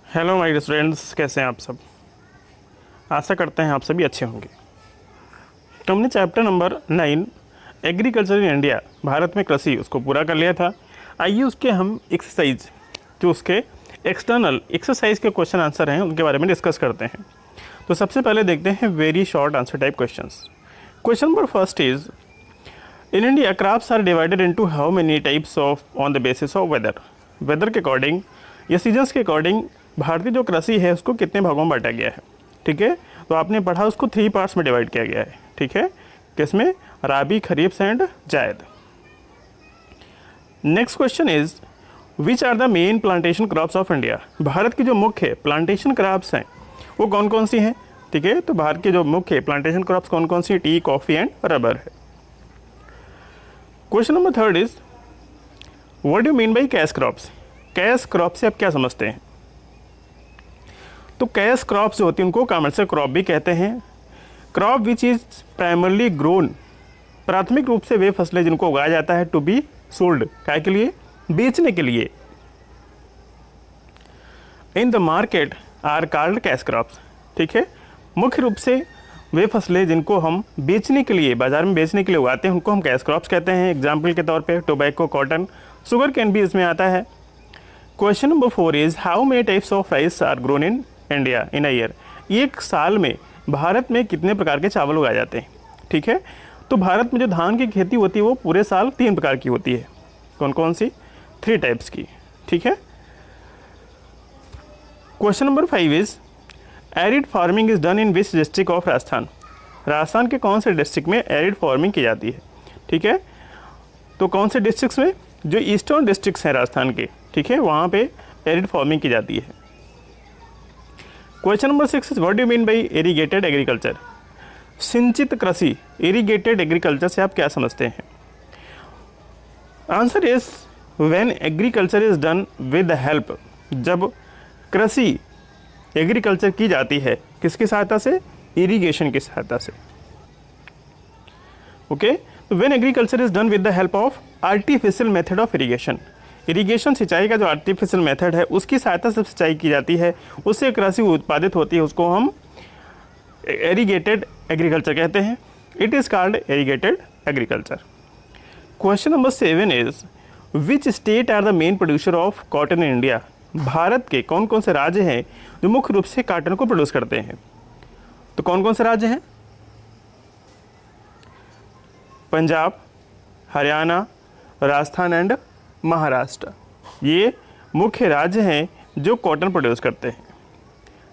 Hello my students, कैसे हैं आप सब। आशा करते हैं आप सभी अच्छे होंगे। तो हमने chapter number 9 agriculture in India, Bharat में कृषि, उसको पूरा कर लिया था। आइए उसके हम एक्सरसाइज, जो उसके एक्सटर्नल एक्सरसाइज के क्वेश्चन आंसर हैं, उनके बारे में डिस्कस करते हैं। तो सबसे पहले देखते हैं very short answer type questions. Question number first is, in India crops are divided into how many types of on the basis of weather. Weather के अकॉर्डिंग या सीजन्स के अकॉर्डिंग भारतीय जो कृषि है उसको कितने भागों में बांटा गया है। ठीक है, तो आपने पढ़ा उसको 3 पार्ट्स में डिवाइड किया गया है। ठीक है, किसमें? Rabi, Kharif and Zaid. Next question is, which are the main plantation crops of India. भारत की जो मुख्य प्लांटेशन क्रॉप्स हैं वो कौन कौन सी हैं। ठीक है, तो भारत के जो मुख्य प्लांटेशन क्रॉप्स कौन कौन सी है? टी, कॉफी एंड रबर है। Question number third is, what do you mean by cash crops. Cash crop से आप क्या समझते हैं? तो कैश क्रॉप्स जो होती हैं उनको कमर्शियल क्रॉप भी कहते हैं। Crop which is primarily grown, प्राथमिक रूप से वे फसलें जिनको उगाया जाता है टू बी सोल्ड, काय के लिए? बेचने के लिए। In the market are called cash crops. ठीक है, मुख्य रूप से वे फसलें जिनको हम बेचने के लिए, बाजार में बेचने के लिए उगाते हैं, उनको हम कैश क्रॉप्स कहते हैं। एग्जाम्पल के तौर पे टोबैको, कॉटन, शुगर कैन भी इसमें आता है। Question number 4 is, how many types of rice are grown in India in a year. एक साल में भारत में कितने प्रकार के चावल उगाए जाते हैं। ठीक है, तो भारत में जो धान की खेती होती है वो पूरे साल 3 प्रकार की होती है। कौन कौन सी? 3 टाइप्स की। ठीक है। Question number 5 is, arid farming is done in which district of Rajasthan. Rajasthan के कौन से डिस्ट्रिक्ट में एरिड फार्मिंग की जाती है? ठीक है, तो कौन से डिस्ट्रिक्ट्स में? जो ईस्टर्न डिस्ट्रिक्ट्स हैं राजस्थान के, ठीक है, वहाँ पे एरिड फार्मिंग की जाती है। Question number 6 is, what do you mean by irrigated agriculture. सिंचित कृषि, इरीगेटेड एग्रीकल्चर से आप क्या समझते हैं? Answer is, when agriculture is done with the help, जब कृषि एग्रीकल्चर की जाती है किसकी सहायता से? इरीगेशन की सहायता से। ओके, तो when agriculture is done with the help of artificial method of irrigation, irrigation सिंचाई का जो आर्टिफिशियल मेथड है उसकी सहायता से सिंचाई की जाती है, उससे कृषि उत्पादित होती है, उसको हम इरीगेटेड एग्रीकल्चर कहते हैं। It is called irrigated agriculture. Question number 7 is, which state are the main producer of cotton in India. Bharat के कौन कौन से राज्य हैं जो मुख्य रूप से कॉटन को प्रोड्यूस करते हैं? तो कौन कौन से राज्य हैं? पंजाब, हरियाणा, राजस्थान एंड महाराष्ट्र, ये मुख्य राज्य हैं जो कॉटन प्रोड्यूस करते हैं।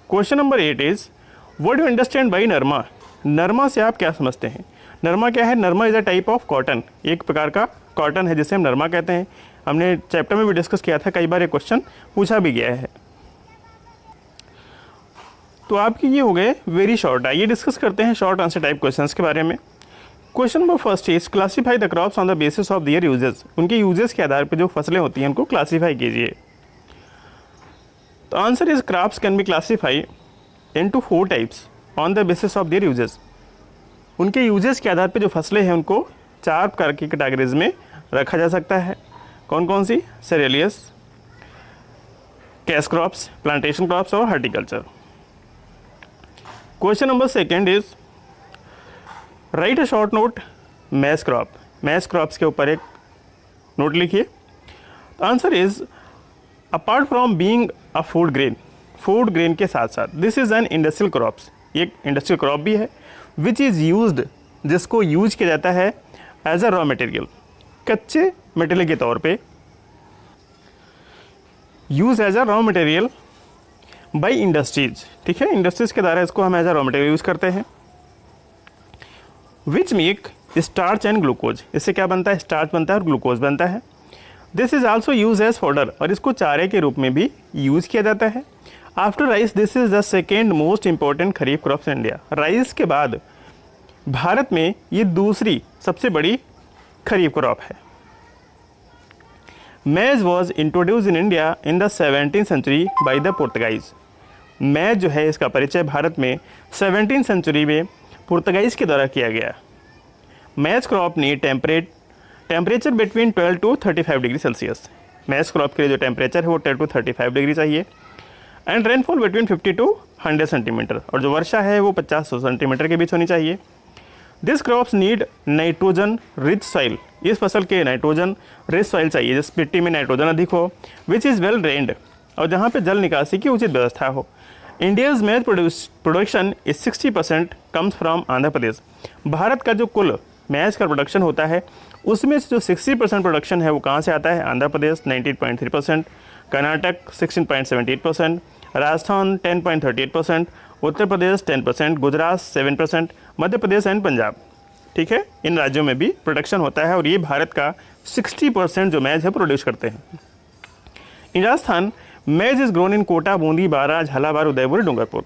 Question number 8 is, what do understand by narma. नरमा से आप क्या समझते हैं? नरमा क्या है? Narma is a type of cotton, एक प्रकार का कॉटन है जिसे हम नरमा कहते हैं। हमने चैप्टर में भी डिस्कस किया था, कई बार ये क्वेश्चन पूछा भी गया है। तो आपकी ये हो गए वेरी शॉर्ट। आइए डिस्कस करते हैं शॉर्ट आंसर टाइप क्वेश्चंस के बारे में। Question number first is, classify the crops on the basis of their uses. उनके यूजेस के आधार पर जो फसलें होती हैं उनको क्लासीफाई कीजिए। तो answer is, crops can be classify into 4 types on the basis of their uses. उनके यूजेस के आधार पर जो फसलें हैं उनको 4 प्रकार की कैटेगरीज में रखा जा सकता है। कौन कौन सी? Cereals, cash crops, plantation crops और horticulture. Question number 2 is, write a short note maize crop. Maize crops के ऊपर एक नोट लिखिए। Answer is, apart from being a food grain के साथ साथ this is an industrial crops, एक industrial crop भी है, विच इज़ यूज्ड, जिसको यूज किया जाता है एज अ रॉ मटेरियल, कच्चे मटेरियल के तौर पे, use as a raw material by industries. ठीक है, इंडस्ट्रीज के द्वारा इसको हम as a raw material use करते हैं। Which make starch and glucose, इससे क्या बनता है? स्टार्च बनता है और ग्लूकोज बनता है। This is also use as fodder, और इसको चारे के रूप में भी यूज किया जाता है। After rice this is the second most important kharif crops in India. Rice के बाद भारत में ये दूसरी सबसे बड़ी खरीफ क्रॉप है। Maize was introduce in India in the 17th century by the Portuguese. Maize जो है इसका परिचय भारत में 17th सेंचुरी में पुर्तगाइज के द्वारा किया गया। मैज क्रॉप ने temperature between 12 to 35 degree Celsius. Maize crop के लिए जो टेम्परेचर है वो 10 to 35 डिग्री चाहिए। And rainfall between 50 to 100 centimetre, और जो वर्षा है वो 50 सेंटीमीटर के बीच होनी चाहिए। This crops need nitrogen rich soil, इस फसल के नाइट्रोजन रिच सॉइल चाहिए जिस मिट्टी में नाइट्रोजन अधिक हो, विच इज़ वेल ड्रेन्ड, और जहाँ पे जल निकासी की उचित व्यवस्था हो। India's maize production is 60% comes from Andhra Pradesh, Bharat का जो कुल मैच का प्रोडक्शन होता है उसमें से जो 60% प्रोडक्शन है वो कहाँ से आता है? आंध्र प्रदेश 19.3%, कर्नाटक 16.78%, राजस्थान 10.38%, उत्तर प्रदेश 10%, गुजरात 7%, मध्य प्रदेश एंड पंजाब। ठीक है, इन राज्यों में भी प्रोडक्शन होता है और ये भारत का 60% जो मैज है प्रोड्यूस करते हैं। In Rajasthan maize is grown in Kota, Bundi, बारा, झालावाड़, उदयपुर, डूंगरपुर,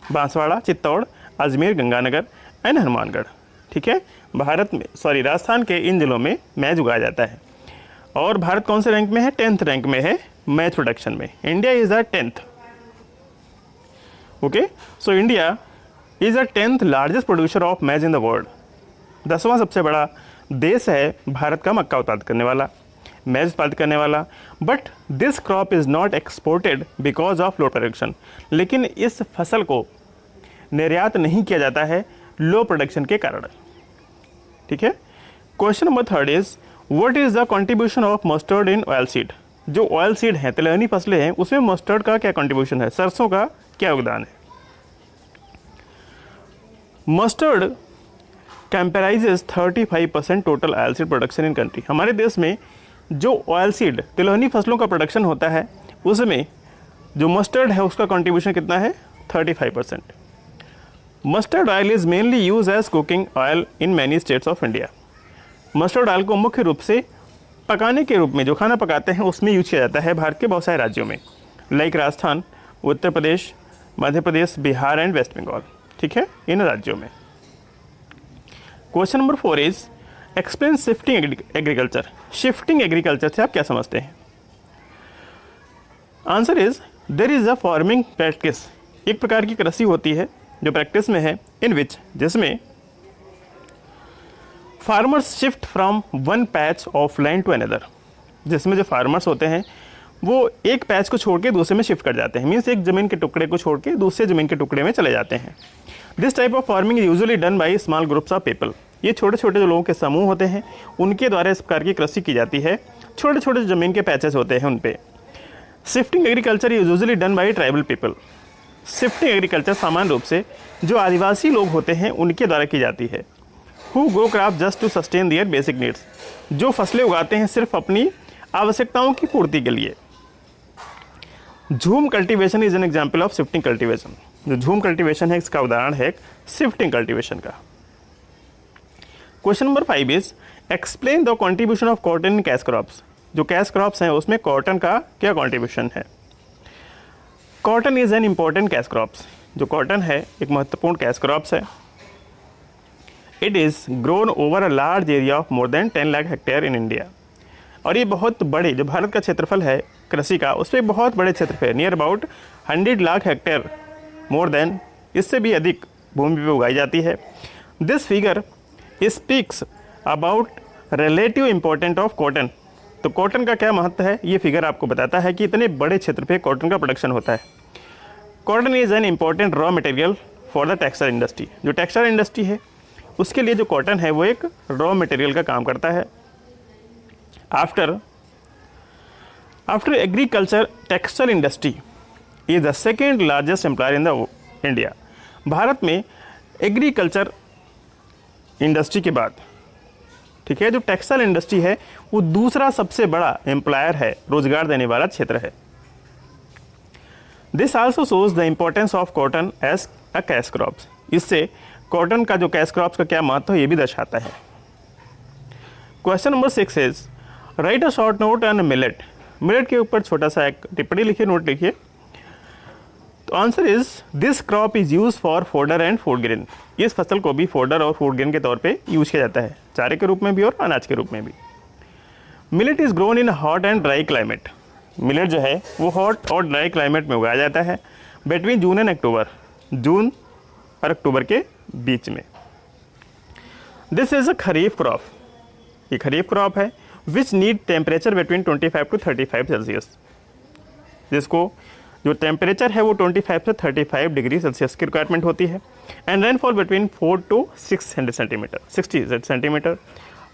बांसवाड़ा, चित्तौड़, अजमेर, गंगानगर एंड हनुमानगढ़। ठीक है, भारत में राजस्थान के इन जिलों में मैज उगाया जाता है। और भारत कौन से रैंक में है? 10th रैंक में है मैज प्रोडक्शन में। India is the 10th। Okay, so India is the 10th largest producer of maize in the world. 10वां सबसे बड़ा देश है भारत का मक्का उत्पादन करने वाला, मैज उत्पादित करने वाला। But this crop is not exported because of low production, लेकिन इस फसल को निर्यात नहीं किया जाता है लो प्रोडक्शन के कारण। ठीक है, question number 3 is what is the contribution of mustard in oil seed. जो ऑयल सीड है, तिलहनी फसलें हैं, उसमें मस्टर्ड का क्या कंट्रीब्यूशन है, सरसों का क्या योगदान है? Mustard comprises 35% total oil seed production in country. हमारे देश में जो ऑयल सीड तिलहनी फसलों का प्रोडक्शन होता है उसमें जो मस्टर्ड है उसका कंट्रीब्यूशन कितना है? 35%। Mustard oil is mainly use as cooking oil in many states of India. Mustard oil को मुख्य रूप से पकाने के रूप में, जो खाना पकाते हैं उसमें यूज किया जाता है भारत के बहुत सारे राज्यों में, like Rajasthan, Uttar Pradesh, Madhya Pradesh, Bihar and West Bengal. ठीक है, इन राज्यों में। Question number 4 is explain shifting agriculture. Shifting agriculture से आप क्या समझते हैं? Answer is there is a farming practice, एक प्रकार की कृषि होती है जो प्रैक्टिस में है, इन विच, जिसमें farmers shift from one patch of land to another, जिसमें जो फार्मर्स होते हैं वो एक पैच को छोड़ के दूसरे में शिफ्ट कर जाते हैं, मीन्स एक ज़मीन के टुकड़े को छोड़ के दूसरे ज़मीन के टुकड़े में चले जाते हैं। This type of farming is usually done by small groups of people. ये छोटे छोटे जो लोगों के समूह होते हैं उनके द्वारा इस प्रकार की कृषि की जाती है, छोटे छोटे ज़मीन के पैचेस होते हैं उन पे। Shifting agriculture is usually done by tribal people. Shifting agriculture सामान्य रूप से जो आदिवासी लोग होते हैं उनके द्वारा की जाती है। Who grow crop just to sustain their basic needs, जो फसलें उगाते हैं सिर्फ अपनी आवश्यकताओं की पूर्ति के लिए। झूम cultivation is an example of shifting cultivation. जो झूम कल्टीवेशन है इसका उदाहरण है शिफ्टिंग कल्टीवेशन का। Question number 5 is explain the contribution of cotton in cash crops. जो कैश क्रॉप्स हैं उसमें कॉटन का क्या कॉन्ट्रीब्यूशन है? Cotton is an important cash crops. जो कॉटन है एक महत्वपूर्ण कैश क्रॉप्स है। It is grown over a large area of more than 10 lakh hectare in India. और ये बहुत बड़े, जो भारत का क्षेत्रफल है कृषि का, उस पर बहुत बड़े क्षेत्र पे near about 100 lakh hectare, more than, इससे भी अधिक भूमि पे उगाई जाती है। This figure speaks about relative important of cotton. तो कॉटन का क्या महत्व है ये फिगर आपको बताता है कि इतने बड़े क्षेत्र पे कॉटन का प्रोडक्शन होता है। Cotton is an important raw material for the textile industry. जो टेक्सटाइल इंडस्ट्री है उसके लिए जो कॉटन है वो एक रॉ मटेरियल का काम करता है। After agriculture, textile industry is the second largest employer in the India. Bharat में एग्रीकल्चर इंडस्ट्री के बाद, ठीक है, जो टेक्सटाइल इंडस्ट्री है वो दूसरा सबसे बड़ा एम्प्लॉयर है, रोजगार देने वाला क्षेत्र है। This also shows the importance of cotton as a cash crops. इससे कॉटन का जो कैश क्रॉप्स का क्या महत्व है ये भी दर्शाता है। Question number 6 is write a short note on millet. Millet के ऊपर छोटा सा एक टिप्पणी लिखिए, नोट लिखिए। तो answer is this crop is use for fodder and food grain. इस फसल को भी फोडर और फूड ग्रेन के तौर पे यूज किया जाता है, चारे के रूप में भी और अनाज के रूप में भी। Millet is grown in hot and dry climate. Millet जो है वो हॉट और ड्राई क्लाइमेट में उगाया जाता है बिटवीन जून एंड अक्टूबर, जून और अक्टूबर के बीच में। This is a kharif crop. ये खरीफ क्रॉप है which need temperature between 25 to 35 Celsius, जिसको जो टेम्परेचर है वो 25 से 35 डिग्री सेल्सियस की रिक्वायरमेंट होती है। And rainfall between 4 to 600 centimetre 60 centimetre,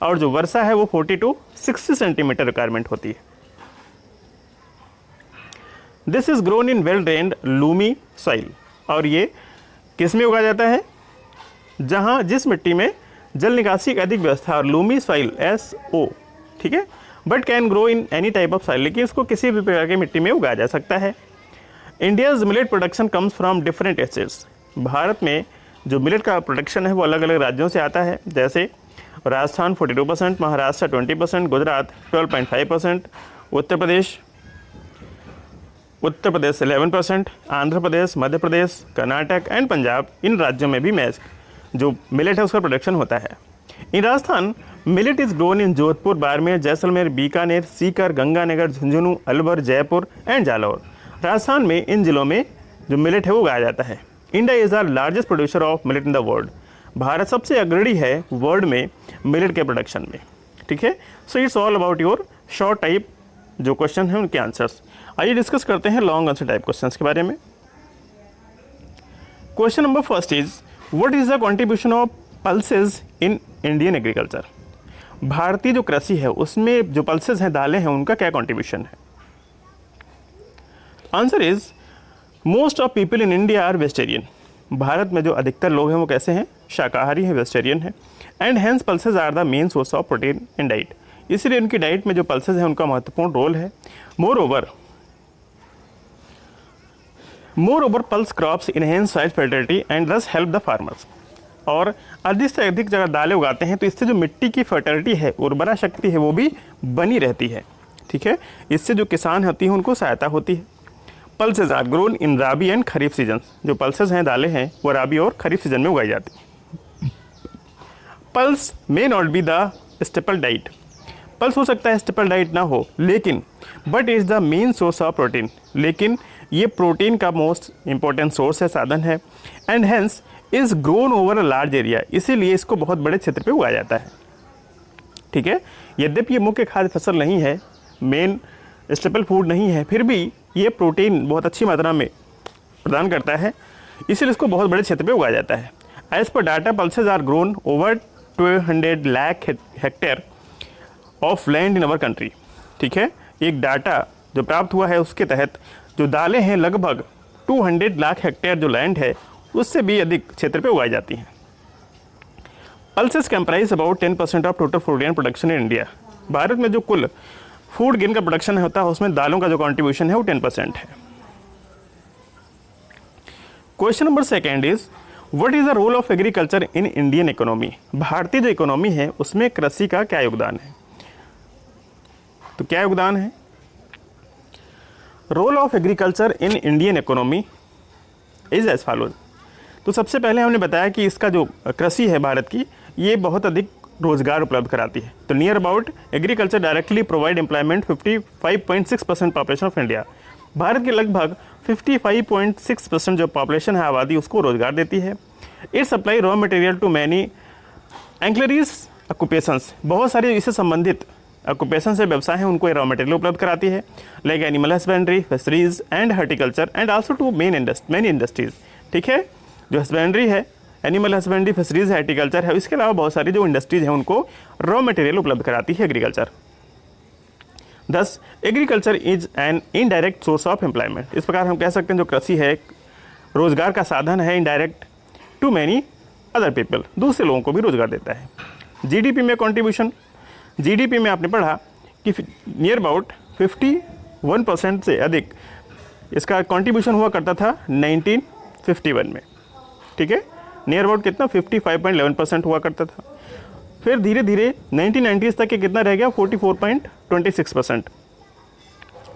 और जो वर्षा है वो 40 to 60 सेंटीमीटर रिक्वायरमेंट होती है। This is grown in well drained Lumi soil, और ये किस में उगाया जाता है? जहाँ जिस मिट्टी में जल निकासी की अधिक व्यवस्था, और लूमी सॉइल SO, ठीक है। But can grow in any type of soil, लेकिन इसको किसी भी प्रकार की मिट्टी में उगाया जा सकता है। India's millet production comes from different states, Bharat में जो मिलेट का प्रोडक्शन है वो अलग अलग राज्यों से आता है, जैसे राजस्थान 42%, महाराष्ट्र 20%, गुजरात 12.5%, उत्तर प्रदेश 11%, आंध्र प्रदेश, मध्य प्रदेश, कर्नाटक एंड पंजाब, इन राज्यों में भी मैच जो मिलेट है उसका प्रोडक्शन होता है। In Rajasthan millet is grown in Jodhpur, Barmer, Jaisalmer, Bikaner, Sikar, Ganganagar, Jhunjhunu, Alwar, Jaipur and Jalore. Rajasthan में इन जिलों में जो मिलेट है वो उगाया जाता है। India is the largest producer of millet in the world, Bharat सबसे अग्रणी है वर्ल्ड में मिलेट के प्रोडक्शन में, ठीक है। So it's all about your short type जो क्वेश्चन है उनके आंसर्स। आइए डिस्कस करते हैं लॉन्ग आंसर टाइप क्वेश्चंस के बारे में। Question number first is what is the contribution of pulses in Indian agriculture, भारतीय जो कृषि है उसमें जो पल्सेस हैं, दालें हैं, उनका क्या कंट्रीब्यूशन है? Answer is most of people in India are vegetarian, भारत में जो अधिकतर लोग हैं वो कैसे हैं? शाकाहारी हैं, वेजिटेरियन हैं। And hence pulses are the main source of protein in diet, इसलिए उनकी डाइट में जो पल्सेस हैं उनका महत्वपूर्ण रोल है। More over pulse crops enhance soil fertility and दस हेल्प द फार्मर्स, और अधिक से अधिक जगह दालें उगाते हैं तो इससे जो मिट्टी की फर्टिलिटी है, उर्वरा शक्ति है, वो भी बनी रहती है, ठीक है। इससे जो किसान होती हैं उनको सहायता होती है। Pulses are grown in rabi and kharif season, जो पल्सेस हैं, दालें हैं, वो राबी और खरीफ सीजन में उगाई जाती हैं। Pulse may not be the staple diet, pulse हो सकता है स्टेपल डाइट ना हो, लेकिन but is the main source of protein, लेकिन ये प्रोटीन का मोस्ट इंपॉर्टेंट सोर्स है, साधन है। And hence is grown over a large area, इसीलिए इसको बहुत बड़े क्षेत्र पे उगाया जाता है, ठीक है। यद्यपि ये मुख्य खाद्य फसल नहीं है, मेन स्टेपल फूड नहीं है, फिर भी ये प्रोटीन बहुत अच्छी मात्रा में प्रदान करता है, इसलिए इसको बहुत बड़े क्षेत्र पे उगाया जाता है। As per data pulses are grown over 200 lakh hectare of land in our country, ठीक है। एक डाटा जो प्राप्त हुआ है उसके तहत जो दालें हैं लगभग 200 लाख हेक्टेयर जो लैंड है उससे भी अधिक क्षेत्र पे उगाई जाती हैं। Pulses comprise about 10% of total food grain production in India, Bharat में जो कुल फूड ग्रेन का प्रोडक्शन होता है उसमें दालों का जो कॉन्ट्रीब्यूशन है वो 10% है। Question number second is what is the role of agriculture in Indian economy, भारतीय जो इकोनॉमी है उसमें कृषि का क्या योगदान है? तो क्या योगदान है? Role of agriculture in Indian economy is as follows. तो सबसे पहले हमने बताया कि इसका जो कृषि है भारत की, ये बहुत अधिक रोजगार उपलब्ध कराती है। तो near about agriculture directly provide employment 55.6% population of India, Bharat के लगभग 55.6% जो पॉपुलेशन है, आबादी, उसको रोजगार देती है। It supply raw material to many ancillaries occupations, बहुत सारे इससे संबंधित ऑक्यूपेशन से व्यवसाय हैं उनको रॉ मटेरियल उपलब्ध कराती है, like animal husbandry, fisheries and horticulture and also to many industries, ठीक है। जो हस्बेंड्री है, एनिमल हस्बेंड्री, फिशरीज, हॉर्टिकल्चर है, इसके अलावा बहुत सारी जो इंडस्ट्रीज हैं उनको रॉ मटेरियल उपलब्ध कराती है एग्रीकल्चर। दस agriculture is an indirect source of employment, इस प्रकार हम कह सकते हैं जो कृषि है रोजगार का साधन है, indirect to many other people, दूसरे लोगों को भी रोजगार देता है। जीडीपी में कॉन्ट्रीब्यूशन, जीडीपी में आपने पढ़ा कि नियर अबाउट 51% से अधिक इसका कंट्रीब्यूशन हुआ करता था 1951 में, ठीक है। नियर अबाउट कितना 55.11% हुआ करता था, फिर धीरे धीरे 1990s तक ये कितना रह गया 44.26%,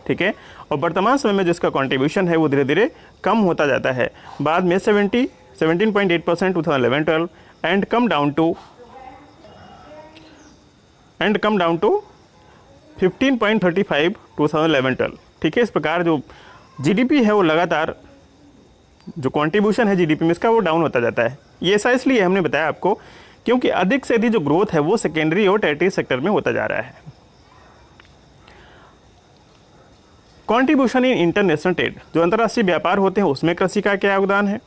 ठीक है। और वर्तमान समय में जिसका कंट्रीब्यूशन है वो धीरे धीरे कम होता जाता है, बाद में 17.8% 2011-12 एंड कम डाउन टू 15.35 2011-12, ठीक है। इस प्रकार जो जीडीपी है वो लगातार जो कंट्रीब्यूशन है जीडीपी में इसका वो डाउन होता जाता है। ये ऐसा इसलिए हमने बताया आपको क्योंकि अधिक से अधिक जो ग्रोथ है वो सेकेंडरी और टर्टियरी सेक्टर में होता जा रहा है। कॉन्ट्रीब्यूशन इन इंटरनेशनल ट्रेड, जो अंतर्राष्ट्रीय व्यापार होते हैं उसमें कृषि का क्या योगदान है।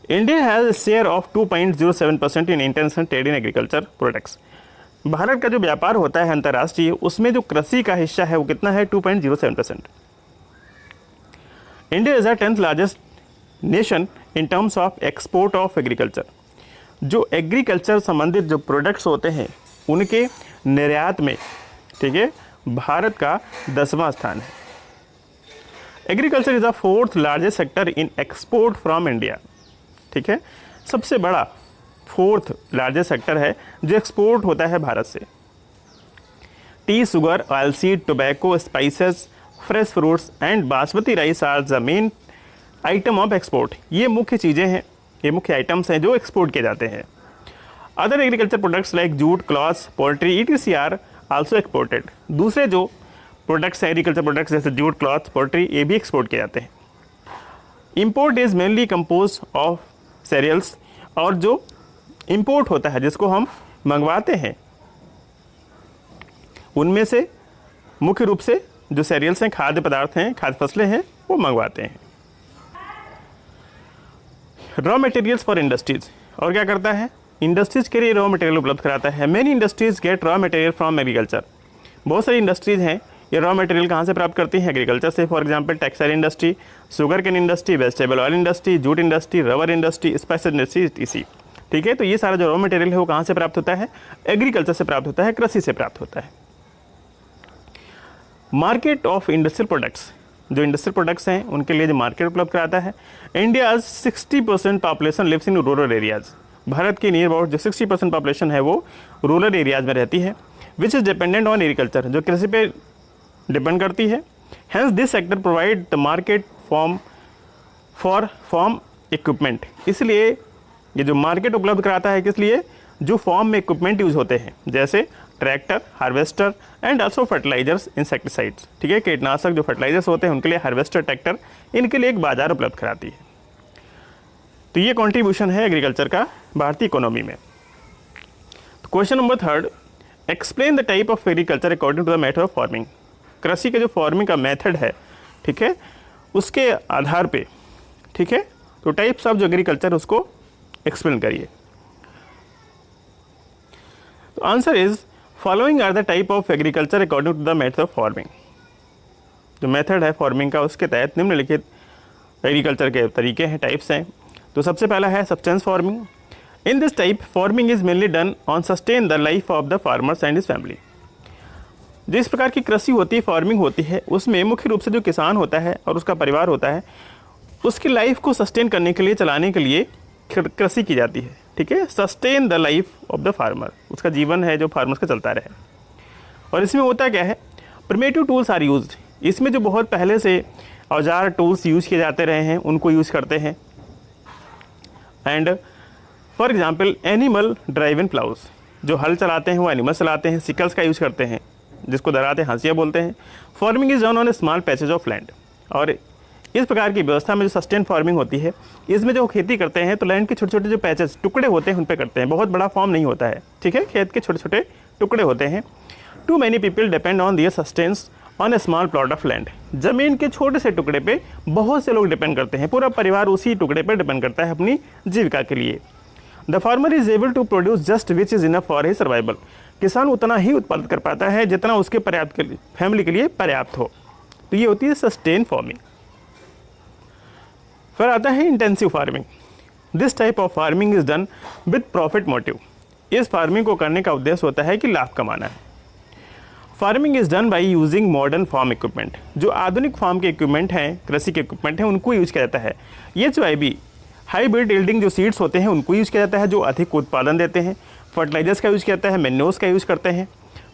India has share of 2.07% in international trade in agriculture products. Bharat का जो व्यापार होता है अंतर्राष्ट्रीय, उसमें जो कृषि का हिस्सा है वो कितना है, 2.07%। India is the 10th largest nation in terms of export of agriculture. जो एग्रीकल्चर संबंधित जो प्रोडक्ट्स होते हैं उनके निर्यात में, ठीक है, भारत का 10वां स्थान है। Agriculture is the 4th largest sector in export from India, ठीक है, सबसे बड़ा 4th लार्जेस्ट सेक्टर है जो एक्सपोर्ट होता है भारत से। Tea, sugar, oil seed, tobacco, spices, fresh fruits and basmati rice are the main item of export. ये मुख्य चीज़ें हैं, ये मुख्य आइटम्स हैं जो एक्सपोर्ट किए जाते हैं। Other agriculture products like jute, clothes, poultry, ETC are also exported. दूसरे जो प्रोडक्ट्स हैं एग्रीकल्चर प्रोडक्ट्स जैसे जूट, क्लॉथ, पोल्ट्री, ये भी एक्सपोर्ट किए जाते हैं। Import is mainly compose of cereals, और जो इम्पोर्ट होता है जिसको हम मंगवाते हैं उनमें से मुख्य रूप से जो सीरियल्स हैं, खाद्य पदार्थ हैं, खाद्य फसलें हैं, वो मंगवाते हैं। रॉ मटेरियल्स फॉर इंडस्ट्रीज, और क्या करता है, इंडस्ट्रीज के लिए रॉ मटेरियल उपलब्ध कराता है। Many industries get raw material from agriculture. बहुत सारी इंडस्ट्रीज हैं, ये रॉ मटेरियल कहाँ से प्राप्त करती हैं, एग्रीकल्चर से। For example textile industry, sugar cane industry, vegetable oil industry, jute industry, rubber industry, spice industry, ETC, ठीक है। तो ये सारा जो रॉ मटेरियल है वो कहाँ से प्राप्त होता है, एग्रीकल्चर से प्राप्त होता है, कृषि से प्राप्त होता है। मार्केट ऑफ इंडस्ट्रियल प्रोडक्ट्स, जो इंडस्ट्रियल प्रोडक्ट्स हैं उनके लिए जो मार्केट उपलब्ध कराता है। India 60% population lives in rural areas. भारत की नियर अबाउट जो 60% पॉपुलेशन है वो रूरल एरियाज में रहती है। Which is dependent on agriculture, जो कृषि पे डिपेंड करती है। Hence this sector provide the market for farm equipment. इसलिए ये जो मार्केट उपलब्ध कराता है किस लिए, जो फार्म में इक्विपमेंट यूज़ होते हैं जैसे tractor, harvester and also fertilizers, insecticides, ठीक है। कीटनाशक जो फर्टिलाइजर्स होते हैं उनके लिए हार्वेस्टर, ट्रैक्टर, इनके लिए एक बाजार उपलब्ध कराती है। तो ये कंट्रीब्यूशन है एग्रीकल्चर का भारतीय इकोनॉमी में। तो question number 3, explain the type of agriculture according to the method of farming. कृषि का जो फार्मिंग का मेथड है, ठीक है, उसके आधार पे, ठीक है, तो टाइप्स ऑफ जो एग्रीकल्चर उसको एक्सप्लेन करिए। तो answer is following are the type of agriculture according to the method of farming. जो मेथड है फार्मिंग का उसके तहत निम्नलिखित एग्रीकल्चर के तरीके हैं, टाइप्स हैं। तो सबसे पहला है substance farming. In this type farming is mainly done on sustain the life of the farmers and his family. जिस प्रकार की कृषि होती है, फार्मिंग होती है, उसमें मुख्य रूप से जो किसान होता है और उसका परिवार होता है, उसकी लाइफ को सस्टेन करने के लिए, चलाने के लिए कृषि की जाती है, ठीक है। Sustain the life of the farmer, उसका जीवन है जो फार्मर्स का चलता रहे। और इसमें होता क्या है, प्रिमेटिव टूल्स आर यूज्ड। इसमें जो बहुत पहले से औजार टूल्स यूज़ किए जाते रहे हैं उनको यूज़ करते हैं। And for example animal driven ploughs, जो हल चलाते हैं वो एनिमल्स चलाते हैं। सिकल्स का यूज़ करते हैं जिसको दराते हंसिया बोलते हैं। Farming is done on a small patches of land. और इस प्रकार की व्यवस्था में जो सस्टेन फार्मिंग होती है, इसमें जो खेती करते हैं तो लैंड के छोटे छोटे जो पैचेस, टुकड़े होते हैं उन पे करते हैं। बहुत बड़ा फॉर्म नहीं होता है, ठीक है, खेत के छोटे छोटे टुकड़े होते हैं। Too many people depend on their sustenance on a small plot of land. ज़मीन के छोटे से टुकड़े पे बहुत से लोग डिपेंड करते हैं, पूरा परिवार उसी टुकड़े पर डिपेंड करता है अपनी जीविका के लिए। The farmer is able to produce just which is enough for his survival. किसान उतना ही उत्पादित कर पाता है जितना उसके पर्याप्त के लिए, फैमिली के लिए पर्याप्त हो। तो ये होती है सस्टेन फार्मिंग। फिर आता है intensive farming. This type of farming is done with profit motive. इस फार्मिंग को करने का उद्देश्य होता है कि लाभ कमाना है। Farming is done by using modern farm equipment. जो आधुनिक फार्म के इक्विपमेंट हैं, कृषि के इक्विपमेंट हैं, उनको यूज किया जाता है। HYB हाइब्रिड यील्डिंग जो सीड्स होते हैं उनको यूज किया जाता है जो अधिक उत्पादन देते हैं। फर्टिलाइजर्स का यूज किया जाता है, मैन्योर्स का यूज करते हैं।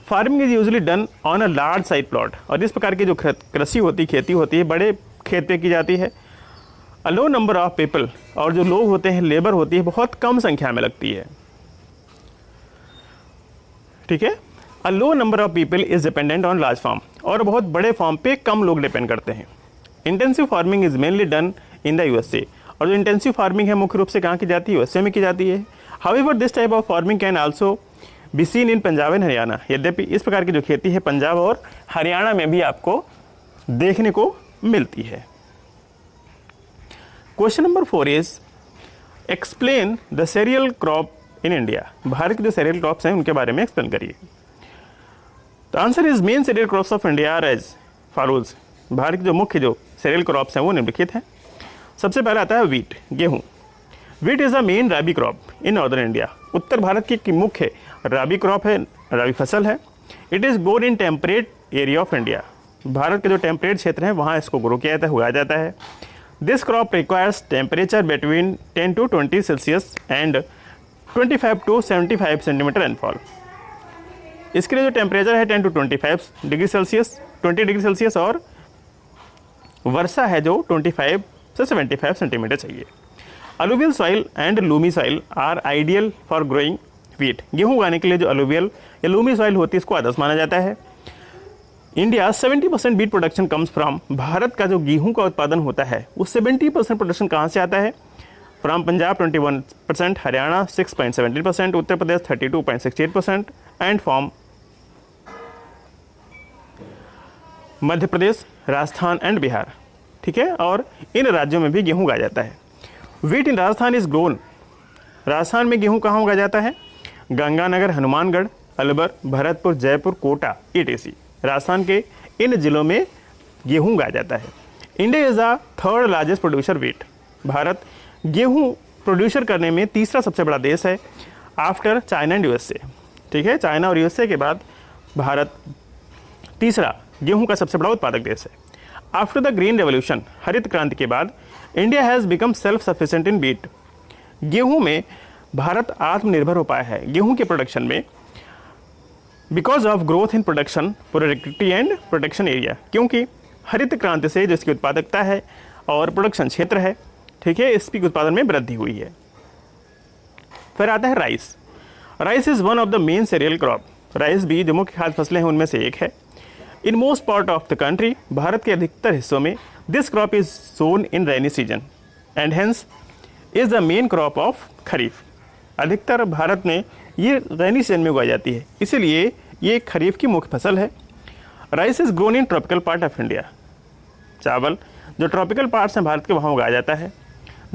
Farming is usually done on a large size plot. और इस प्रकार की जो कृषि होती है, खेती होती है, बड़े खेत पे की जाती है। A low number of people, और जो लोग होते हैं, लेबर होती है, बहुत कम संख्या में लगती है, ठीक है। A low number of people is dependent on large farm, और बहुत बड़े फार्म पे कम लोग डिपेंड करते हैं। Intensive farming is mainly done in the USA। और जो इंटेंसिव फार्मिंग है मुख्य रूप से कहाँ की जाती है, USA में की जाती है। However this type of farming can also be seen in Punjab and Haryana. यद्यपि इस प्रकार की जो खेती है पंजाब और हरियाणा में भी आपको देखने को मिलती है। Question number 4 is explain the cereal crop in India. Bharat के जो सीरियल क्रॉप्स हैं उनके बारे में एक्सप्लेन करिए। The answer is main cereal crops of India are as follows. भारत के जो मुख्य जो सीरियल क्रॉप्स हैं वो निम्नलिखित हैं। सबसे पहला आता है वीट, गेहूं। Wheat is a main rabi crop in northern India. उत्तर भारत की मुख्य राबी क्रॉप है, राबी फसल है। It is grown in temperate area of India. Bharat के जो टेम्परेट क्षेत्र हैं वहाँ इसको ग्रो किया जाता है, उगाया जाता है। This crop requires temperature between 10 to 20 Celsius and 25 to 75 centimetre rainfall. इसके लिए जो टेम्परेचर है 10 to 25 degree Celsius, 20 degree Celsius, और वर्षा है जो 25 से 75 सेंटीमीटर चाहिए। Alluvial soil and loamy soil are ideal for growing wheat. गेहूं उगाने के लिए जो अलुवियल या लूमी सॉइल होती है इसको आदर्श माना जाता है। India 70% wheat production comes from. Bharat का जो गेहूं का उत्पादन होता है वो 70% प्रोडक्शन कहाँ से आता है? From Punjab 21%, Haryana 6.17%, Uttar Pradesh 32.68% and from Madhya Pradesh, Rajasthan and Bihar. ठीक है, और इन राज्यों में भी गेहूं उगाया जाता है। Wheat in Rajasthan is grown. Rajasthan में गेहूं कहाँ उगाया जाता है? गंगानगर, हनुमानगढ़, अलवर, भरतपुर, जयपुर, कोटा, ETC। राजस्थान के इन जिलों में गेहूं उगाया जाता है। India is the third largest producer wheat. Bharat गेहूं प्रोड्यूसर करने में तीसरा सबसे बड़ा देश है आफ्टर चाइना एंड USA। ठीक है, चाइना और USA के बाद भारत तीसरा गेहूं का सबसे बड़ा उत्पादक देश है। आफ्टर द ग्रीन रेवोल्यूशन, हरित क्रांति के बाद, India has become self sufficient in wheat. गेहूं में भारत आत्मनिर्भर हो पाया है गेहूं के प्रोडक्शन में, because of growth in production, productivity and protection area. क्योंकि हरित क्रांति से जिसकी उत्पादकता है और प्रोडक्शन क्षेत्र है, ठीक है, इसकी उत्पादन में वृद्धि हुई है। फिर आता है rice. Rice is one of the main cereal crop. Rice भी जो मुख्य खाद्य फसलें हैं उनमें से एक है। In most part of the country, Bharat के अधिकतर हिस्सों में, this crop is sown in rainy season and hence is the main crop of kharif. अधिकतर भारत में ये रेनी सीजन में उगाई जाती है, इसीलिए ये खरीफ की मुख्य फसल है। Rice is grown in tropical part of India. चावल जो ट्रॉपिकल पार्ट्स हैं भारत के वहाँ उगाया जाता है।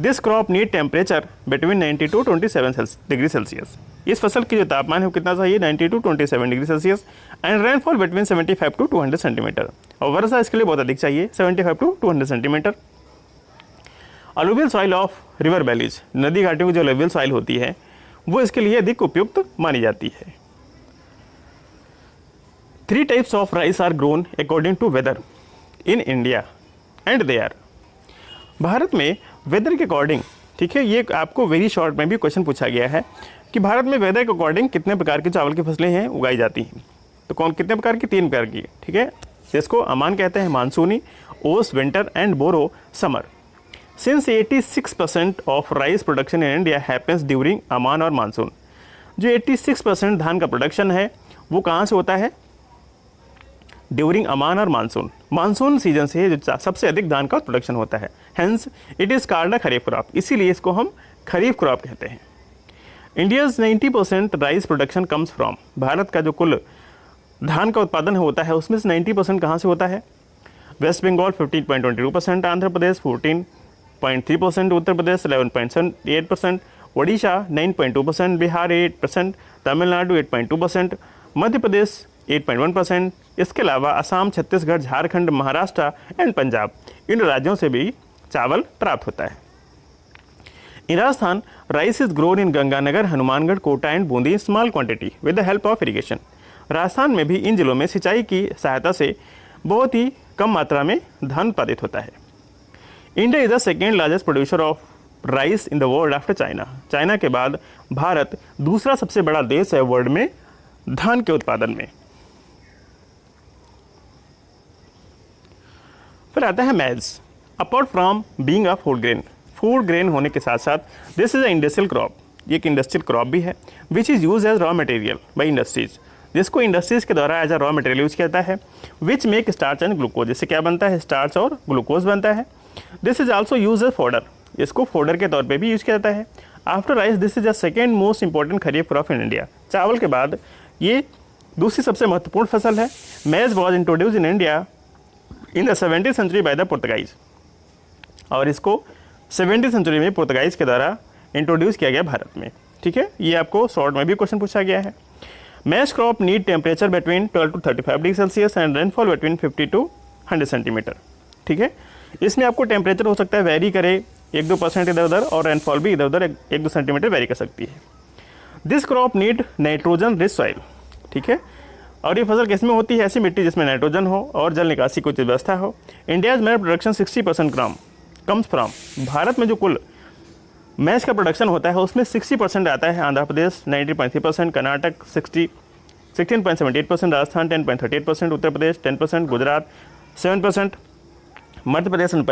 This crop need temperature between 90 to 27 degree Celsius. इस फसल की जो तापमान है वो कितना चाहिए? 90 to 27 degree Celsius and rainfall between 75 to 200 centimetre. और वर्षा इसके लिए बहुत अधिक चाहिए, 75 to 200 centimetre. Alluvial soil of river valleys, नदी घाटियों की जो अलुवियल सॉइल होती है वो इसके लिए अधिक उपयुक्त मानी जाती है। 3 types of rice are grown according to weather in India and they are. भारत में वेदर के अकॉर्डिंग, ठीक है, ये आपको वेरी शॉर्ट में भी क्वेश्चन पूछा गया है कि भारत में वेदर के अकॉर्डिंग कितने प्रकार की चावल की फसलें हैं उगाई जाती हैं। तो कौन कितने प्रकार की? 3 प्रकार की। ठीक है, जिसको अमान कहते हैं मानसूनी, aus winter and boro summer. Since 86% of rice production in India happens during aman और मानसून। जो 86% धान का प्रोडक्शन है वो कहाँ से होता है? ड्यूरिंग अमान और मानसून। मानसून सीजन से जो सबसे अधिक धान का प्रोडक्शन होता है, hence it is called a kharif crop, इसीलिए इसको हम खरीफ क्रॉप कहते हैं। India's 90% rice production comes from. Bharat का जो कुल धान का उत्पादन होता है उसमें से 90% कहाँ से होता है? वेस्ट बंगाल 15.22%, आंध्र प्रदेश 14.3%, उत्तर प्रदेश 11.78%, ओडिशा 9.2%, बिहार 8%, तमिलनाडु 8.2%, मध्य प्रदेश 8.1%। इसके अलावा असम, छत्तीसगढ़, झारखंड, महाराष्ट्र एंड पंजाब, इन राज्यों से भी चावल प्राप्त होता है। In Rajasthan, rice is grown in Ganganagar, Hanumangarh, Kota and Bundi small quantity with the help of irrigation. Rajasthan में भी इन जिलों में सिंचाई की सहायता से बहुत ही कम मात्रा में धान उत्पादित होता है। India is the second largest producer of rice in the world after China. China के बाद भारत दूसरा सबसे बड़ा देश है वर्ल्ड में धान के उत्पादन में। फिर आता है maize. Apart from being a food grain होने के साथ साथ this is a industrial crop. ये एक इंडस्ट्रियल क्रॉप भी है which is use as raw material by industries, जिसको इंडस्ट्रीज के द्वारा as a raw material use किया जाता है। Which make starch and glucose, जिससे क्या बनता है? स्टार्च और ग्लूकोज बनता है। This is also use as fodder, इसको फोडर के तौर पर भी यूज किया जाता है। After rice this is the second most important kharif crop in India. चावल के बाद ये दूसरी सबसे महत्वपूर्ण फसल है। Maize was introduce in India in the 17th century by the Portuguese, और इसको 17th सेंचुरी में पुर्तगाइज के द्वारा इंट्रोड्यूस किया गया भारत में। ठीक है, ये आपको शॉर्ट में भी क्वेश्चन पूछा गया है। Maize crop need temperature between 12 to 35 degree Celsius and rainfall between 50 to 100 centimetre. ठीक है, इसमें आपको टेम्परेचर हो सकता है वेरी करे 1-2% इधर उधर, और रेनफॉल भी इधर उधर 1-2 सेंटीमीटर वेरी कर सकती है। This crop need nitrogen rich soil. ठीक है, और ये फसल किस में होती है? ऐसी मिट्टी जिसमें नाइट्रोजन हो और जल निकासी की व्यवस्था हो। India's maize production 60% gram comes from, भारत में जो कुल मैश का प्रोडक्शन होता है उसमें 60% आता है आंध्र प्रदेश 90.3%, कर्नाटक 16.78%, राजस्थान 10.38%, उत्तर प्रदेश 10%, गुजरात 7%, मध्य प्रदेश एंड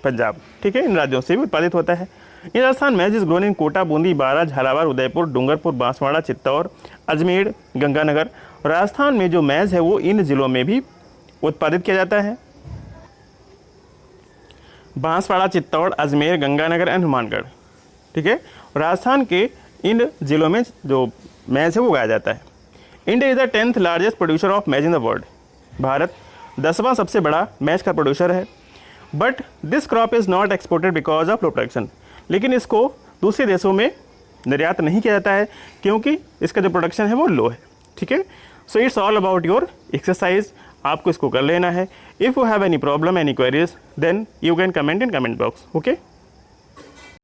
पंजाब। ठीक है, इन राज्यों से भी उत्पादित होता है। In Rajasthan maize is grown in Kota, Bundi, बारा, झालावाड़, उदयपुर, डूंगरपुर, बांसवाड़ा, चित्तौड़, अजमेर, गंगानगर। राजस्थान में जो मैच है वो इन जिलों में भी उत्पादित किया जाता है। बांसवाड़ा, चित्तौड़, अजमेर, गंगानगर एंड हनुमानगढ़। ठीक है, राजस्थान के इन जिलों में जो मैच है वो उगाया जाता है। India is the 10th largest producer of maize in the world, Bharat 10वां सबसे बड़ा मैच का प्रोड्यूसर है। But this crop is not exported because of low production, लेकिन इसको दूसरे देशों में निर्यात नहीं किया जाता है क्योंकि इसका जो प्रोडक्शन है वो लो है। ठीक है, so it's all about your exercise, आपको इसको कर लेना है। If you have any problem, any queries, then you can comment in comment box. Okay.